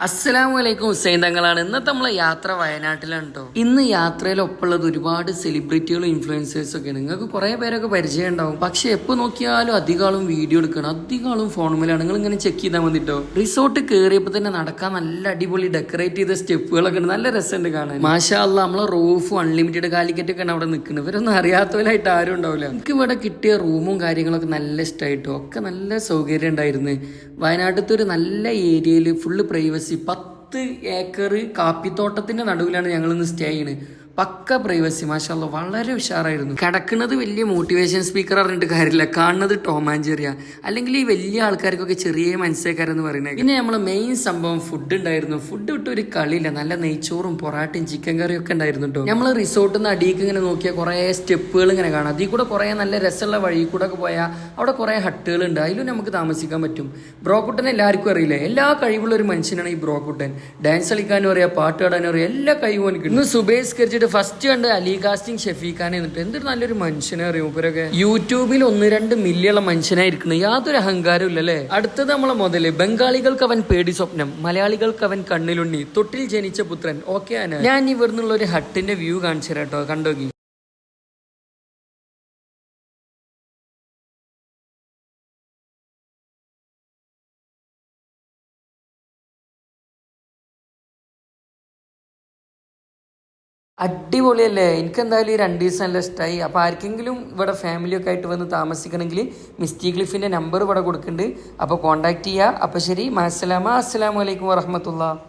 അസ്സലാമലൈക്കും ഹുസൈൻ തങ്ങളാണ്. ഇന്നത്തെ നമ്മളെ യാത്ര വയനാട്ടിലാണ് കേട്ടോ. ഇന്ന് യാത്രയിൽ ഒപ്പമുള്ളത് ഒരുപാട് സെലിബ്രിറ്റികളും ഇൻഫ്ലുവൻസേഴ്സും ഒക്കെയാണ്. നിങ്ങൾക്ക് കുറെ പേരൊക്കെ പരിചയം ഉണ്ടാവും. പക്ഷെ എപ്പോൾ നോക്കിയാലും അധികാളും വീഡിയോ എടുക്കണം, അധികാളും ഫോണുമേലാണ്. നിങ്ങൾ ഇങ്ങനെ ചെക്ക് ചെയ്താൽ മതിട്ടോ. റിസോർട്ട് കയറിയപ്പോൾ തന്നെ നടക്കാൻ നല്ല അടിപൊളി ഡെക്കറേറ്റ് ചെയ്ത സ്റ്റെപ്പുകളൊക്കെ ഉണ്ട്. നല്ല രസമുണ്ട് കാണാൻ. മാഷാ അല്ലാ, നമ്മളെ റൂഫും അൺലിമിറ്റഡ് കാലിക്കറ്റ് ഒക്കെയാണ് അവിടെ നിൽക്കുന്നത്. ഇവരൊന്നും അറിയാത്തവരായിട്ട് ആരും ഉണ്ടാവില്ല. എനിക്ക് ഇവിടെ കിട്ടിയ റൂമും കാര്യങ്ങളൊക്കെ നല്ല ഇഷ്ടമായിട്ടോ. ഒക്കെ നല്ല സൗകര്യം ഉണ്ടായിരുന്നു. വയനാട്ടിലത്തെ ഒരു നല്ല ഏരിയയിൽ ഫുള്ള് പ്രൈവസി, 10 ഏക്കർ കാപ്പിത്തോട്ടത്തിന്റെ നടുവിലാണ് ഞങ്ങൾ ഇന്ന് സ്റ്റേ ചെയ്യുന്നത്. പക്ക പ്രൈവസി, മാഷാഅല്ലാ, വളരെ ഉഷാറായിരുന്നു. കിടക്കുന്നത് വലിയ മോട്ടിവേഷൻ സ്പീക്കർ അറിഞ്ഞിട്ട് കാര്യമില്ല, കാണുന്നത് ടോം ആൻഡ് ജെറിയാ. അല്ലെങ്കിൽ ഈ വലിയ ആൾക്കാർക്കൊക്കെ ചെറിയ മനസ്സിലാക്കാരെന്ന് പറയുന്നത്. പിന്നെ നമ്മളെ മെയിൻ സംഭവം ഫുഡ് ഉണ്ടായിരുന്നു. ഫുഡ് വിട്ട് ഒരു കളിയില്ല. നല്ല നെയ്ച്ചോറും പൊറാട്ടയും ചിക്കൻ കറിയും ഒക്കെ ഉണ്ടായിരുന്നു കേട്ടോ. നമ്മൾ റിസോർട്ടിൽ നിന്ന് അടിയിലേക്ക് ഇങ്ങനെ നോക്കിയാൽ കുറേ സ്റ്റെപ്പുകൾ ഇങ്ങനെ കാണാം. അതിൽ കൂടെ കുറേ നല്ല രസമുള്ള വഴി കൂടെ ഒക്കെ പോയാൽ അവിടെ കുറേ ഹട്ടുകളുണ്ട്. അതിലും നമുക്ക് താമസിക്കാൻ പറ്റും. ബ്രോക്കുട്ടൻ എല്ലാവർക്കും അറിയില്ലേ, എല്ലാ കഴിവുള്ള ഒരു മനുഷ്യനാണ് ഈ ബ്രോക്കുട്ടൻ. ഡാൻസ് കളിക്കാനും അറിയാം, പാട്ട് പാടാനും അറിയാം, എല്ലാ കഴിവും എനിക്ക്. ഇന്ന് സുബേസ്കരിച്ചിട്ട് ഫസ്റ്റ് കണ്ട് അലി കാസ്റ്റിംഗ് ഷെഫീഖാനെ എന്നിട്ട് എന്തൊരു നല്ലൊരു മനുഷ്യനെ അറിയും. ഇവരൊക്കെ യൂട്യൂബിൽ 1-2 മില്യണുള്ള മനുഷ്യനായിരിക്കുന്നത്, യാതൊരു അഹങ്കാരവും ഇല്ലല്ലേ. അടുത്തത് നമ്മളെ മുതല് ബംഗാളികൾക്ക് അവൻ പേടി സ്വപ്നം, മലയാളികൾക്ക് അവൻ കണ്ണിലുണ്ണി, തൊട്ടിൽ ജനിച്ച പുത്രൻ. ഓക്കെ ആണ്. ഞാൻ ഇവിടുന്നുള്ള ഒരു ഹട്ടിന്റെ വ്യൂ കാണിച്ചു തരാം കേട്ടോ, കണ്ടോക്കി. അടിപൊളിയല്ലേ. എനിക്ക് എന്തായാലും ഈ 2 ദിവസം നല്ല ഇഷ്ടമായി. അപ്പോൾ ആർക്കെങ്കിലും ഇവിടെ ഫാമിലിയൊക്കെ ആയിട്ട് വന്ന് താമസിക്കണമെങ്കിൽ മിസ്റ്റി ക്ലിഫിൻ്റെ നമ്പർ ഇവിടെ കൊടുക്കുന്നുണ്ട്. അപ്പോൾ കോൺടാക്ട് ചെയ്യുക. അപ്പോൾ ശരി, അസ്സലാമു അലൈക്കും വറഹ്മത്തുള്ളാഹി.